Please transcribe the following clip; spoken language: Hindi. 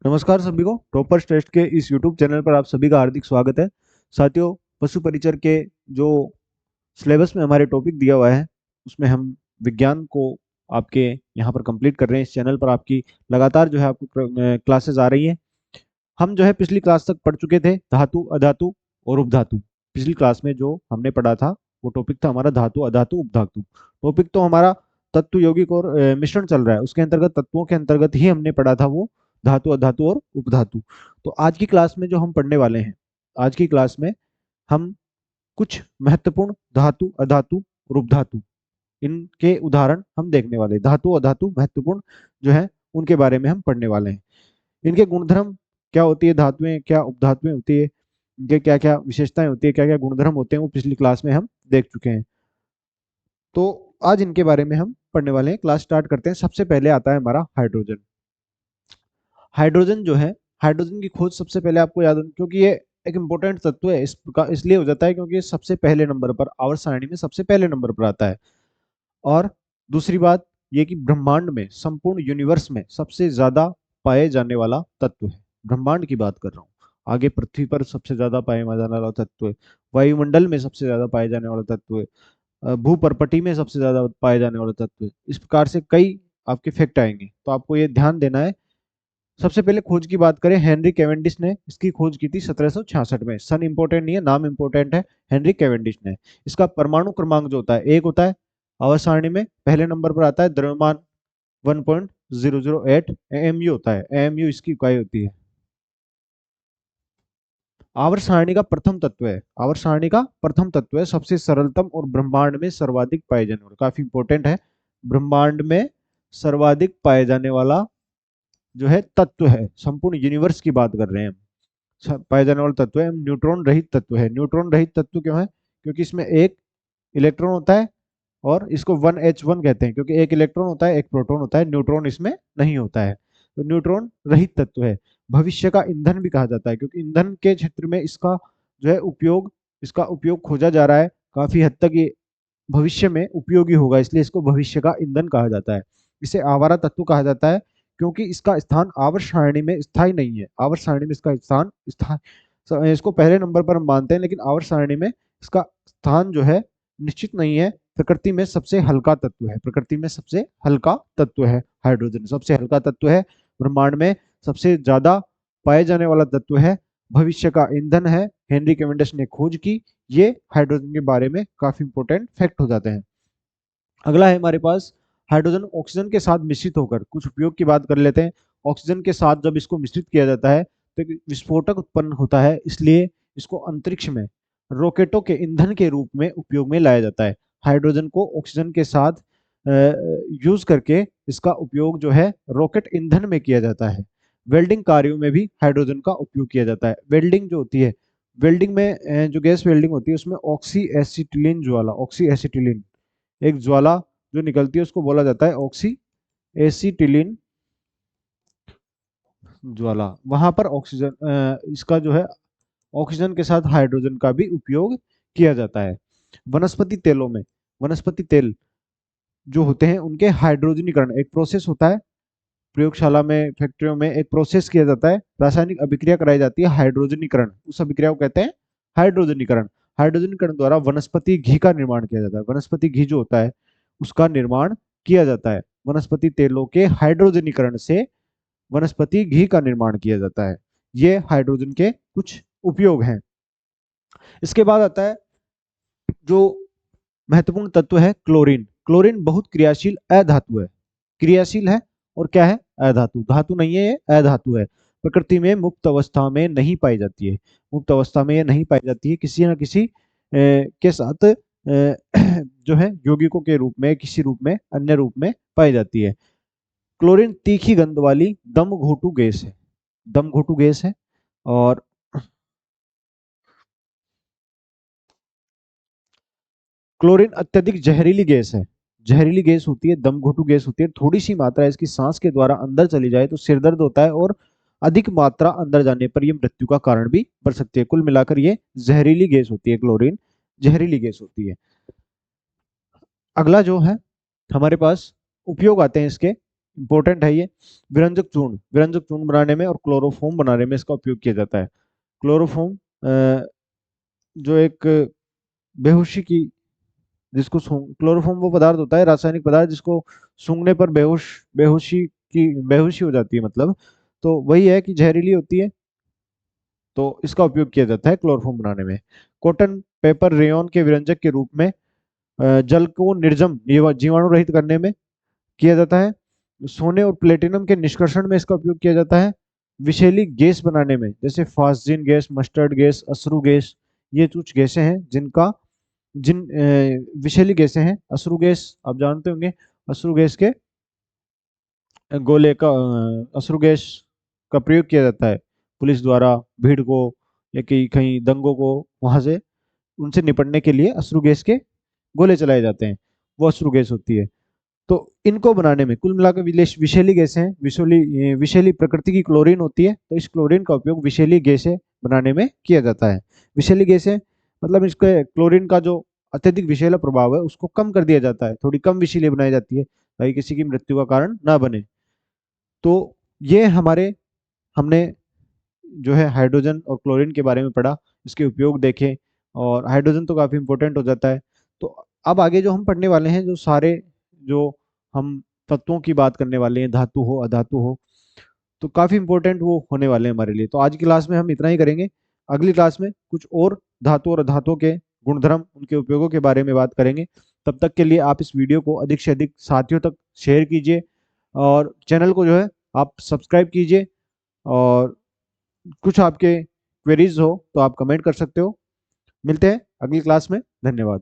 नमस्कार सभी को टॉपर्स टेस्ट के इस YouTube चैनल पर आप सभी का हार्दिक स्वागत है। साथियों, पशु परिचर के जो सिलेबस में हमारे टॉपिक दिया हुआ है उसमें हम विज्ञान को आपके यहाँ पर कंप्लीट कर रहे हैं। इस चैनल पर आपकी लगातार जो है आपको क्लासेस आ रही हैं। हम जो है पिछली क्लास तक पढ़ चुके थे धातु, अधातु और उपधातु। पिछली क्लास में जो हमने पढ़ा था वो टॉपिक था हमारा धातु, अधातु, उपधातु। टॉपिक तो हमारा तत्व यौगिक और मिश्रण चल रहा है, उसके अंतर्गत तत्वों के अंतर्गत ही हमने पढ़ा था वो धातु, अधातु और उपधातु। तो आज की क्लास में जो हम पढ़ने वाले हैं, आज की क्लास में हम कुछ महत्वपूर्ण धातु, अधातु और उपधातु इनके उदाहरण हम देखने वाले हैं। धातु, अधातु महत्वपूर्ण जो है उनके बारे में हम पढ़ने वाले हैं। इनके गुणधर्म क्या होती है, धातुएं क्या उपधातुएं होती है, इनके क्या क्या विशेषताएं होती है, क्या क्या गुणधर्म होते हैं, वो पिछली क्लास में हम देख चुके हैं। तो आज इनके बारे में हम पढ़ने वाले हैं। क्लास स्टार्ट करते हैं। सबसे पहले आता है हमारा हाइड्रोजन। हाइड्रोजन जो है, हाइड्रोजन की खोज सबसे पहले आपको याद होनी, क्योंकि ये एक इंपॉर्टेंट तत्व है। इसका इसलिए हो जाता है क्योंकि ये सबसे पहले नंबर पर, आवर्त सारणी में सबसे पहले नंबर पर आता है। और दूसरी बात ये कि ब्रह्मांड में, संपूर्ण यूनिवर्स में सबसे ज्यादा पाए जाने वाला तत्व है। ब्रह्मांड की बात कर रहा हूँ, आगे पृथ्वी पर सबसे ज्यादा पाए जाने वाला तत्व है, वायुमंडल में सबसे ज्यादा पाए जाने वाला तत्व है, भूपर्पटी में सबसे ज्यादा पाए जाने वाला तत्व है। इस प्रकार से कई आपके फैक्ट आएंगे, तो आपको ये ध्यान देना है। सबसे पहले खोज की बात करें, हेनरी कैवेंडिश ने इसकी खोज की थी 1766 में। सन इंपॉर्टेंट नहीं है, नाम इंपॉर्टेंट है। हेनरी कैवेंडिश ने। इसका परमाणु क्रमांक जो होता है एक होता है। आवर्त सारणी में पहले नंबर पर आता है, द्रव्यमान 1.008 एएमयू होता है। एएमयू इसकी इकाई होती है। आवर्त सारणी का प्रथम तत्व है, आवर्त सारणी का प्रथम तत्व है, सबसे सरलतम और ब्रह्मांड में सर्वाधिक पाए जाने वाला, काफी इंपॉर्टेंट है। ब्रह्मांड में सर्वाधिक पाए जाने वाला जो है तत्व है, संपूर्ण यूनिवर्स की बात कर रहे हैं हम। पाए जाने वाला तत्व है, न्यूट्रॉन रहित तत्व है। न्यूट्रॉन रहित तत्व क्यों है? क्योंकि इसमें एक इलेक्ट्रॉन होता है, और इसको 1H1 कहते हैं क्योंकि एक इलेक्ट्रॉन होता है, एक प्रोटॉन होता है, न्यूट्रॉन इसमें नहीं होता है। तो न्यूट्रॉन रहित तत्व है। भविष्य का ईंधन भी कहा जाता है, क्योंकि ईंधन के क्षेत्र में इसका जो है उपयोग, इसका उपयोग खोजा जा रहा है। काफी हद तक ये भविष्य में उपयोगी होगा, इसलिए इसको भविष्य का ईंधन कहा जाता है। इसे आवारा तत्व कहा जाता है, क्योंकि इसका स्थान आवर्त सारणी में स्थायी नहीं है। आवर्त सारणी में इसका स्थान इसको पहले नंबर पर हम मानते हैं, लेकिन आवर्त सारणी में इसका स्थान जो है निश्चित नहीं है। प्रकृति में सबसे हल्का तत्व है, प्रकृति में सबसे हल्का तत्व है हाइड्रोजन, सबसे हल्का तत्व है। ब्रह्मांड में सबसे ज्यादा पाए जाने वाला तत्व है, भविष्य का ईंधन है। हेनरी कैवेंडिश ने खोज की। ये हाइड्रोजन के बारे में काफी इंपॉर्टेंट फैक्ट हो जाते हैं। अगला है हमारे पास, हाइड्रोजन ऑक्सीजन के साथ मिश्रित होकर, कुछ उपयोग की बात कर लेते हैं। ऑक्सीजन के साथ जब इसको मिश्रित किया जाता है तो एक विस्फोटक उत्पन्न होता है, इसलिए इसको अंतरिक्ष में रॉकेटों के ईंधन के रूप में उपयोग में लाया जाता है। हाइड्रोजन को ऑक्सीजन के साथ यूज करके इसका उपयोग जो है रॉकेट ईंधन में किया जाता है। वेल्डिंग कार्यों में भी हाइड्रोजन का उपयोग किया जाता है। वेल्डिंग जो होती है, वेल्डिंग में जो गैस वेल्डिंग होती है उसमें ऑक्सी एसिटिलीन ज्वाला, ऑक्सी एसिटिलीन एक ज्वाला जो निकलती है उसको बोला जाता है ऑक्सी एसिटिलीन ज्वाला। वहां पर ऑक्सीजन, इसका जो है ऑक्सीजन के साथ हाइड्रोजन का भी उपयोग किया जाता है। वनस्पति तेलों में, वनस्पति तेल जो होते हैं उनके हाइड्रोजनीकरण एक प्रोसेस होता है। प्रयोगशाला में, फैक्ट्रियों में एक प्रोसेस किया जाता है, रासायनिक अभिक्रिया कराई जाती है, हाइड्रोजनीकरण। उस अभिक्रिया को कहते हैं हाइड्रोजनीकरण। हाइड्रोजनीकरण द्वारा वनस्पति घी का निर्माण किया जाता है। वनस्पति घी जो होता है उसका निर्माण किया जाता है। वनस्पति तेलों के हाइड्रोजनीकरण से वनस्पति घी का निर्माण किया जाता है। ये हाइड्रोजन के कुछ उपयोग हैं। इसके बाद आता है जो महत्वपूर्ण तत्व है क्लोरीन। क्लोरीन बहुत क्रियाशील अधातु है। क्रियाशील है और क्या है? अधातु। धातु नहीं है, ये अधातु है। प्रकृति में मुक्त अवस्था में नहीं पाई जाती है। मुक्त अवस्था में ये नहीं पाई जाती है, किसी न किसी के साथ जो है यौगिकों के रूप में, किसी रूप में, अन्य रूप में पाई जाती है। क्लोरीन तीखी गंध वाली दम घोटू गैस है, दम घोटू गैस है। और क्लोरीन अत्यधिक जहरीली गैस है। जहरीली गैस होती है, दम घोटू गैस होती है। थोड़ी सी मात्रा इसकी सांस के द्वारा अंदर चली जाए तो सिर दर्द होता है, और अधिक मात्रा अंदर जाने पर यह मृत्यु का कारण भी बन सकती है। कुल मिलाकर ये जहरीली गैस होती है, क्लोरीन जहरीली गैस होती है। अगला जो है हमारे पास उपयोग आते हैं इसके, इंपॉर्टेंट है ये। विरंजक चूर्ण बनाने में और क्लोरोफॉर्म बनाने में इसका उपयोग किया जाता है। क्लोरोफॉर्म जो एक बेहोशी की, जिसको क्लोरोफॉर्म वो पदार्थ होता है, रासायनिक पदार्थ, जिसको सूंघने पर बेहोशी हो जाती है मतलब, तो वही है कि जहरीली होती है, तो इसका उपयोग किया जाता है क्लोरोफॉर्म बनाने में। कॉटन पेपर रेयन के विरंजक के रूप में जल को निर्जम जीवाणु रहित करने में किया जाता है। सोने और प्लेटिनम के निष्कर्षण में इसका उपयोग किया जाता है। विषैली गैस बनाने में, जैसे फास्जिन गैस, मस्टर्ड गैस, अश्रु गैस, ये कुछ गैसें हैं जिन विषैली गैसें हैं। अश्रु गैस आप जानते होंगे, अश्रु गैस के गोले का अश्रु गैस का प्रयोग किया जाता है पुलिस द्वारा भीड़ को या कहीं कहीं दंगों को वहां से उनसे निपटने के लिए अश्रु गैस के गोले चलाए जाते हैं, वो अश्रु गैस होती है। तो इनको बनाने में कुल मिलाकर विषैली गैसें हैं, विषैली प्रकृति की क्लोरीन होती है, तो इस क्लोरीन का उपयोग विषैली गैसें बनाने में किया जाता है। विषैली गैसें मतलब इसके क्लोरीन का जो अत्यधिक विषैला प्रभाव है उसको कम कर दिया जाता है, थोड़ी कम विषैली बनाई जाती है ताकि किसी की मृत्यु का कारण ना बने। तो ये हमने जो है हाइड्रोजन और क्लोरीन के बारे में पढ़ा, इसके उपयोग देखे, और हाइड्रोजन तो काफी इंपॉर्टेंट हो जाता है। तो अब आगे जो हम पढ़ने वाले हैं, जो सारे जो हम तत्वों की बात करने वाले हैं, धातु हो अधातु हो, तो काफी इंपॉर्टेंट वो होने वाले हैं हमारे लिए। तो आज की क्लास में हम इतना ही करेंगे। अगली क्लास में कुछ और धातु और अधातुओं के गुणधर्म, उनके उपयोगों के बारे में बात करेंगे। तब तक के लिए आप इस वीडियो को अधिक से अधिक साथियों तक शेयर कीजिए, और चैनल को जो है आप सब्सक्राइब कीजिए, और कुछ आपके क्वेरीज हो तो आप कमेंट कर सकते हो। मिलते हैं अगली क्लास में। धन्यवाद।